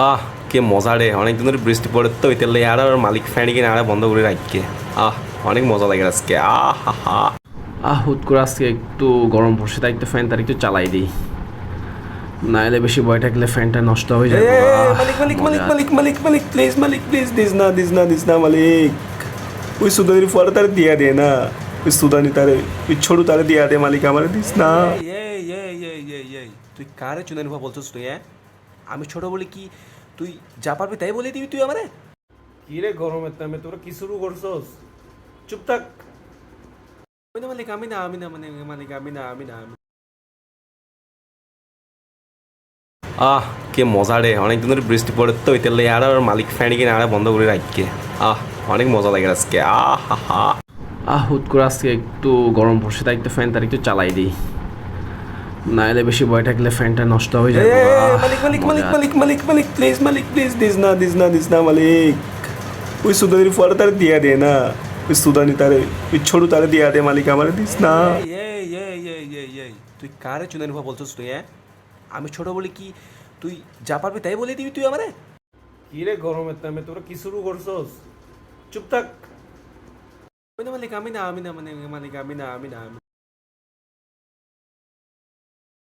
আহ কে মজা রে, অনেকদিন ধরে বৃষ্টি পড়ে তো তেলে আর মালিক ফ্যান কিনে আর বন্ধ করে রাখকে। অনেক মজা লাগে আজকে। হা হা। হুট করে আজকে একটু গরম পড়ছে, তাই একটু ফ্যান তার একটু চালাই দিই, না এলে বেশি ভয় থাকলে ফ্যানটা নষ্ট হয়ে যাবে। মালিক মালিক মালিক মালিক মালিক মালিক প্লিজ মালিক প্লিজ দিস না মালিক। ওই সুদানির ফলে তারে দিয়া দে না, ওই সুদানি তারে ওই ছোট তারে দিয়া দে মালিক, আমার দিস না। এই তুই কারে চুনানি ভাব বলছিস তুই? আমি ছোট বলে কি তুই যা পারবি তাই বলে দিবি তুই আমারে? কি রে গরমের টাইমে তোরা কি শুরু করছস? চুপ থাক। আমি না মালিক, আমি না। কে মজা রে, অনেকদিন ধরে বৃষ্টি পড়ে তো তেলে আর মালিক ফ্যান কিনে আর বন্ধ করে রাখকে। অনেক মজা লাগে আজকে। হা হা। হুট করে আজকে একটু গরম পড়ছে, তাই একটু ফ্যান তার একটু চালাই দিই, না এলে বেশি ভয় থাকলে ফ্যানটা নষ্ট হয়ে যাবে। মালিক মালিক মালিক মালিক মালিক মালিক প্লিজ দিস না মালিক। ওই সুদানির ফলে তারে দিয়া দে না, ওই সুদানি তারে ওই ছোট তারে দিয়া দে মালিক, আমার দিস না। এই তুই কারে চুনানি ভাব বলছিস তুই? আমি ছোট বলে কি তুই যা পারবি তাই বলে দিবি তুই আমারে? কি রে গরমের টাইমে তোরা কি শুরু করছস? চুপ থাক। আমি না মালিক, আমি না।